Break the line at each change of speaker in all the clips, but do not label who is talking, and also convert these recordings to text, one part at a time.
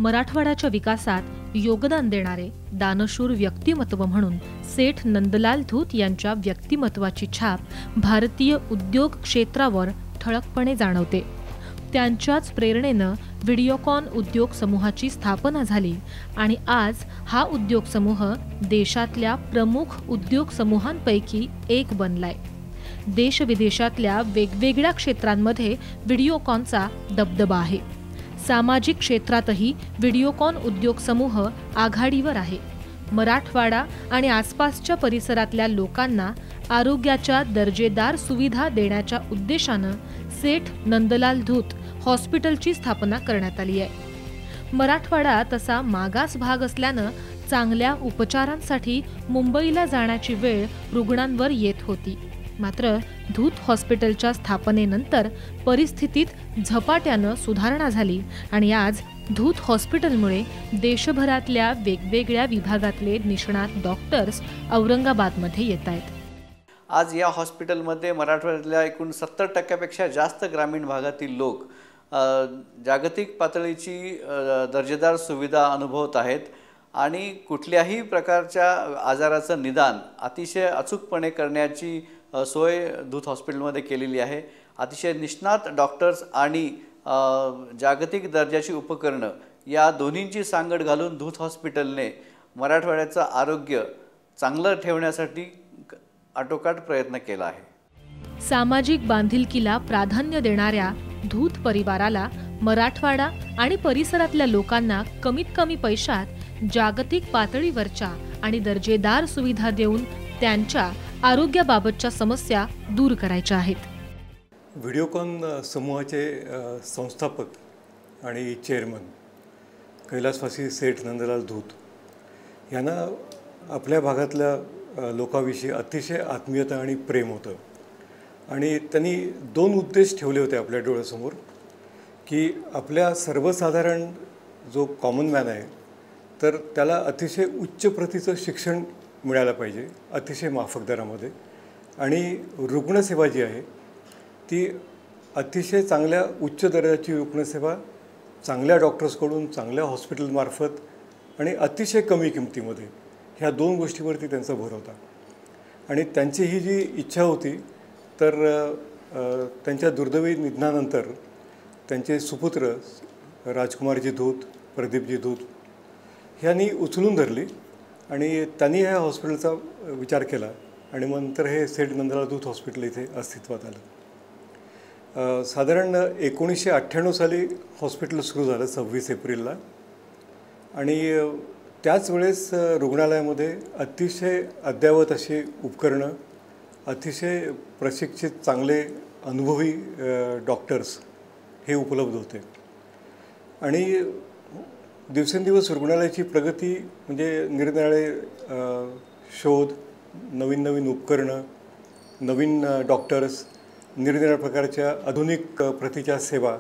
मराठवाड्याच्या विकासात योगदान देणारे दानशूर व्यक्तिमत्व म्हणून सेठ नंदलाल धूत यांच्या व्यक्तिमत्वाची छाप भारतीय उद्योग क्षेत्रावर ठळकपणे जाणवते। त्यांच्याच प्रेरणेनं व्हिडिओकॉन उद्योग समूहाची स्थापना झाली आणि आज हा उद्योग समूह देशातल्या प्रमुख उद्योग समूहांपैकी एक बनलाय। देशविदेशातल्या वेगवेगळ्या क्षेत्रांमध्ये व्हिडिओकॉनचा दबदबा आहे। सामाजिक क्षेत्रातही व्हिडिओकॉन उद्योग समूह आघाडीवर आहे। मराठवाडा आणि आसपासच्या परिसरातल्या लोकांना आरोग्याच्या दर्जेदार सुविधा देण्याच्या उद्देशानं सेठ नंदलाल धूत हॉस्पिटलची स्थापना करण्यात आली आहे। मराठवाडा तसा मागास भाग असल्यानं चांगल्या उपचारांसाठी मुंबईला जाण्याची वेळ रुग्णांवर येत होती। मात्र धूत हॉस्पिटलच्या स्थापनेनंतर परिस्थितीत झपाट्यानं सुधारणा झाली आणि आज धूत हॉस्पिटलमुळे देशभरातल्या वेगवेगळ्या विभागातले निष्णात डॉक्टर्स औरंगाबादमध्ये येत आहेत।
आज या हॉस्पिटलमध्ये मराठवाड्यातल्या एकूण 70% जास्त ग्रामीण भागातील लोक जागतिक पातळीची दर्जेदार सुविधा अनुभवत आहेत आणि कुठल्याही प्रकारच्या आजाराचं निदान अतिशय अचूकपणे करण्याची सोय धूत हॉस्पिटलमध्ये केलेली आहे। अतिशय निष्णात डॉक्टर्स आणि जागतिक दर्जाची उपकरणं या दोन्हींची सांगड घालून धूत हॉस्पिटलने मराठवाड्याचं आरोग्य चांगलं ठेवण्यासाठी आटोकाट प्रयत्न केला आहे।
सामाजिक बांधिलकीला प्राधान्य देणाऱ्या धूत परिवाराला मराठवाडा आणि परिसरातल्या लोकांना कमीत कमी पैशात जागतिक पातळीवरच्या आणि दर्जेदार सुविधा देऊन त्यांच्या आरोग्याबाबतच्या समस्या दूर करायच्या आहेत।
व्हिडिओकॉन समूहाचे संस्थापक आणि चेअरमन कैलासवासी सेठ नंदलाल धूत यांना आपल्या भागातल्या लोकांविषयी अतिशय आत्मीयता आणि प्रेम होतं आणि त्यांनी 2 उद्देश ठेवले होते आपल्या डोळ्यासमोर की आपल्या सर्वसाधारण जो कॉमन मॅन आहे तर त्याला अतिशय उच्च प्रतीचं शिक्षण मिळालं पाहिजे अतिशय माफक दरामध्ये आणि रुग्णसेवा जी आहे ती अतिशय चांगल्या उच्च दर्जाची रुग्णसेवा चांगल्या डॉक्टर्सकडून चांगल्या हॉस्पिटलमार्फत आणि अतिशय कमी किमतीमध्ये ह्या 2 गोष्टीवरती त्यांचा भर होता। आणि त्यांची ही जी इच्छा होती तर त्यांच्या दुर्दैवी निधनानंतर त्यांचे सुपुत्र राजकुमारजी धूत प्रदीपजी धूत ह्यांनी उचलून धरली आणि त्यांनी ह्या हॉस्पिटलचा विचार केला आणि नंतर हे सेठ नंदलाल धूत हॉस्पिटल इथे अस्तित्वात आलं। साधारण 1998 साली हॉस्पिटल सुरू झालं 26 एप्रिलला आणि त्याच वेळेस रुग्णालयामध्ये अतिशय अद्ययावत अशी उपकरणं अतिशय प्रशिक्षित चांगले अनुभवी डॉक्टर्स हे उपलब्ध होते आणि दिवसेंदिवस रुग्णालयाची प्रगती म्हणजे निरनिराळे शोध नवीन उपकरणं नवीन डॉक्टर्स निरनिराळ्या प्रकारच्या आधुनिक प्रतीच्या सेवा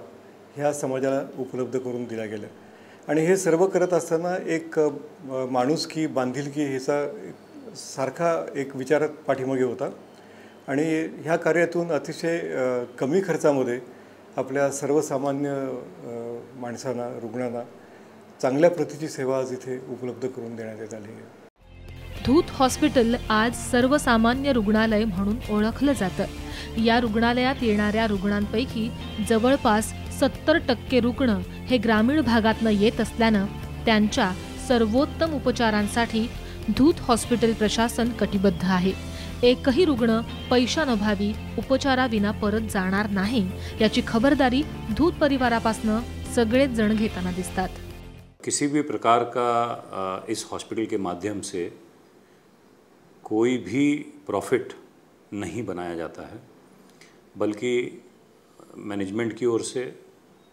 ह्या समाजाला उपलब्ध करून दिल्या गेल्या आणि हे सर्व करत असताना एक माणुसकी बांधिलकी ह्याचा सारखा एक विचार पाठीमागे होता आणि ह्या कार्यातून अतिशय कमी खर्चामध्ये आपल्या सर्वसामान्य माणसांना रुग्णांना चांगल्या प्रतीची सेवा आज इथे उपलब्ध करून देण्यात आली आहे।
धूत हॉस्पिटल आज सर्वसामान्य रुग्णालय म्हणून ओळखलं जातं। या रुग्णालयात येणाऱ्या रुग्णांपैकी जवळपास 70% रुग्ण हे ग्रामीण भागातनं येत असल्यानं त्यांच्या सर्वोत्तम उपचारांसाठी धूत हॉस्पिटल प्रशासन कटिबद्ध आहे। एकही रुग्ण पैशानभावी उपचाराविना परत जाणार नाही याची खबरदारी धूत परिवारापासून सगळेच जण घेताना दिसतात।
किसी भी प्रकार का इस हॉस्पिटल के माध्यम से कोई भी प्रॉफिट नहीं बनाया जाता है, बल्कि मैनेजमेंट की ओर से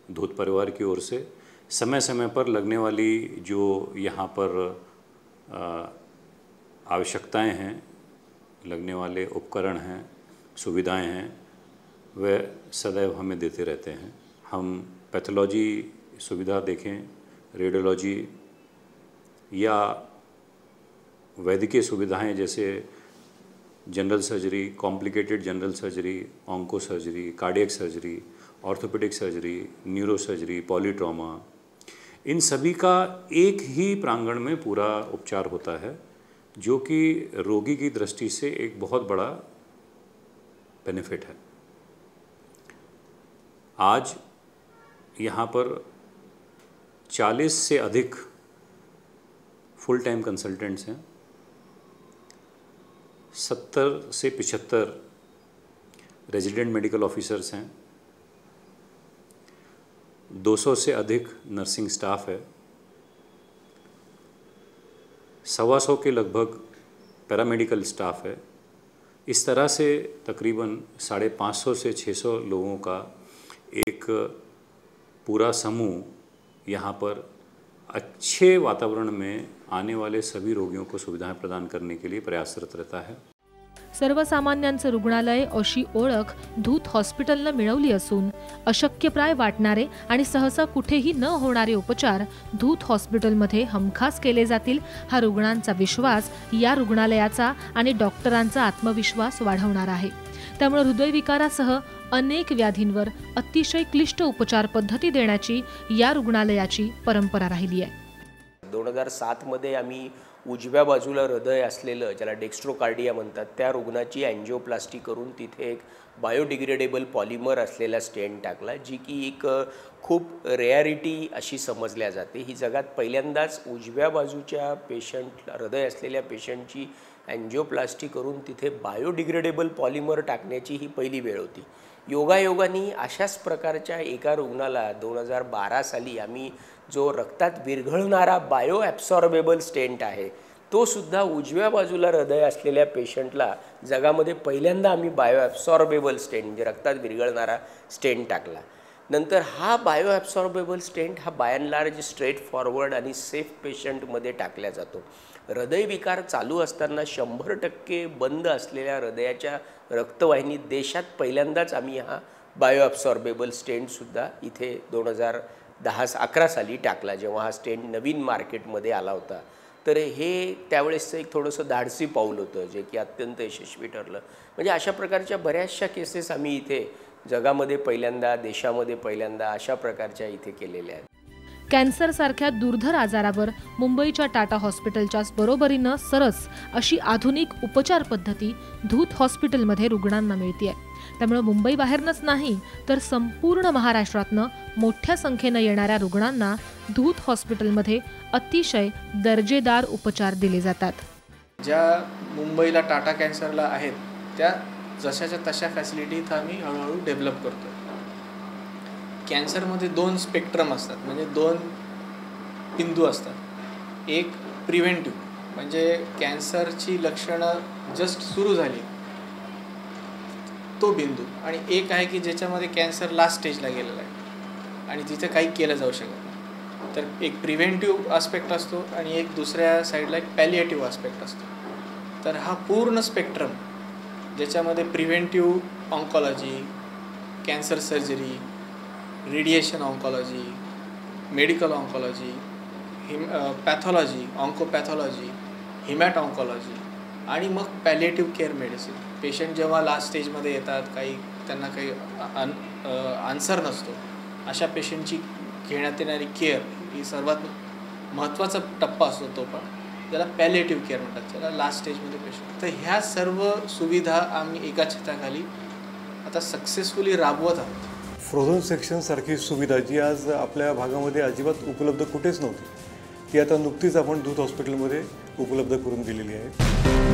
धूत परिवार की ओर से समय समय पर लगने वाली जो यहाँ पर आवश्यकताएं हैं, लगने वाले उपकरण हैं, सुविधाएं हैं, वे सदैव हमें देते रहते हैं। हम पैथोलॉजी सुविधा देखें, रेडियोलॉजी या वैद्यकीय सुविधाएं जैसे general surgery, complicated general surgery, onco surgery, cardiac surgery, orthopaedic surgery, neuro surgery, polytrauma, in सभी का एक ही प्रांगण में पूरा उपचार होता है, जो कि रोगी की दृष्टि से एक बहुत बड़ा बेनिफिट है। आज यहाँ पर 40 से अधिक फुल टाइम कंसल्टेंट्स हैं, 70 से 75 रेजिडेंट मेडिकल ऑफिसर्स हैं, 200 से अधिक नर्सिंग स्टाफ है, 125 के लगभग पैरामेडिकल स्टाफ है। इस तरह से तकरीबन 550 से 600 लोगों का एक पूरा समूह यहाँ पर अच्छे वातावरण में आने वाले सभी रोगियों को सुविधाएं प्रदान करने के लिए प्रयासरत रहता है।
सर्वसामान्यांचं रुग्णालय अशी ओळख धूत हॉस्पिटलनं मिळवली असून अशक्यप्राय वाटणारे आणि सहसा कुठेही न होणारे उपचार धूत हॉस्पिटलमध्ये हमखास केले जातील, हा रुग्णांचा विश्वास या रुग्णालयाचा आणि डॉक्टरांचा आत्मविश्वास वाढवणार आहे। त्यामुळे हृदयविकारासह अनेक व्याधींवर अतिशय क्लिष्ट उपचार पद्धती देण्याची या रुग्णालयाची परंपरा राहिली आहे।
2007 मध्ये आम्ही उजव्या बाजूला हृदय असलेलं, ज्याला डेक्स्ट्रोकार्डिया म्हणतात, त्या रुग्णाची अँजिओप्लास्टी करून तिथे एक बायोडिग्रेडेबल पॉलिमर असलेला स्टेंट टाकला, जी की एक खूप रेअरिटी अशी समजल्या जाते। ही जगात पहिल्यांदाच उजव्या बाजूच्या पेशंट, हृदय असलेल्या पेशंटची अँजिओप्लास्टी करून तिथे बायोडिग्रेडेबल पॉलिमर टाकण्याची ही पहिली वेळ होती। योगायोगाने अशाच प्रकारच्या एका रुग्णाला 2012 साली आम्ही जो रक्तात विरघळणारा बायो ॲब्सॉर्बेबल स्टेंट आहे, तो सुद्धा उजव्या बाजूला हृदय असलेल्या पेशंटला जगामध्ये पहिल्यांदा आम्ही बायो ॲब्सॉर्बेबल स्टेंट, म्हणजे रक्तात विरघळणारा स्टेंट टाकला। नंतर हा बायो ॲब्सॉर्बेबल स्टेंट हा by and large straight forward आणि सेफ पेशंटमध्ये टाकला जातो। हृदयविकार चालू असताना 100% बंद असलेल्या हृदयाच्या रक्तवाहिनीत देशात पहिल्यांदाच आम्ही हा बायो ॲब्सॉर्बेबल स्टेंटसुद्धा इथे 2010-11 साली टाकला, जेव्हा हा स्टेंट नवीन मार्केटमध्ये आला होता। तर हे त्यावेळेसचं एक थोडंसं धाडसी पाऊल होतं, जे की अत्यंत यशस्वी ठरलं। म्हणजे अशा प्रकारच्या बऱ्याचशा केसेस आम्ही इथे जगामध्ये पहिल्यांदा, देशामध्ये पहिल्यांदा अशा प्रकारच्या इथे केलेल्या आहेत।
कॅन्सर सारख्या दुर्धर आजारावर मुंबईच्या टाटा हॉस्पिटलच्या बरोबरीनं सरस अशी आधुनिक उपचार पद्धती धूत हॉस्पिटलमध्ये रुग्णांना मिळते। त्यामुळे मुंबई बाहेरनच नाही तर संपूर्ण महाराष्ट्रातनं मोठ्या संख्येनं येणाऱ्या रुग्णांना धूत हॉस्पिटलमध्ये अतिशय दर्जेदार उपचार दिले जातात।
ज्या मुंबईला टाटा कॅन्सरला आहेत त्या जशाच्या तशा फॅसिलिटी इथं आम्ही हळूहळू डेव्हलप करतो। कॅन्सरमध्ये 2 स्पेक्ट्रम असतात, म्हणजे 2 बिंदू असतात। एक प्रिव्हेंटिव्ह, म्हणजे कॅन्सरची लक्षणं जस्ट सुरू झाली तो बिंदू, आणि एक आहे की ज्याच्यामध्ये कॅन्सर लास्ट स्टेजला गेलेला आहे आणि तिथे काही केलं जाऊ शकत नाही। तर एक प्रिव्हेंटिव्ह आस्पेक्ट असतो आणि एक दुसऱ्या साईडला एक पॅलिएटिव्ह आस्पेक्ट असतो। तर हा पूर्ण स्पेक्ट्रम, ज्याच्यामध्ये preventive oncology, cancer surgery, radiation oncology, medical oncology, pathology, oncopathology, hemato oncology आणि मग पॅलिएटिव्ह केअर मेडिसिन। पेशंट जेव्हा लास्ट स्टेजमध्ये येतात, त्यांना काही आन्सर नसतो, अशा पेशंटची घेण्यात येणारी केअर ही सर्वात महत्त्वाचा टप्पा असतो, तो पण त्याला पॅलिएटिव्ह केअर म्हणतात, त्याला लास्ट स्टेजमध्ये पेशंट। तर ह्या सर्व सुविधा आम्ही एका छताखाली आता सक्सेसफुली राबवत आहोत।
फ्रोझन सेक्शनसारखी सुविधा जी आज आपल्या भागामध्ये अजिबात उपलब्ध कुठेच नव्हती, ती आता नुकतीच आपण धूत हॉस्पिटलमध्ये उपलब्ध करून दिलेली आहे।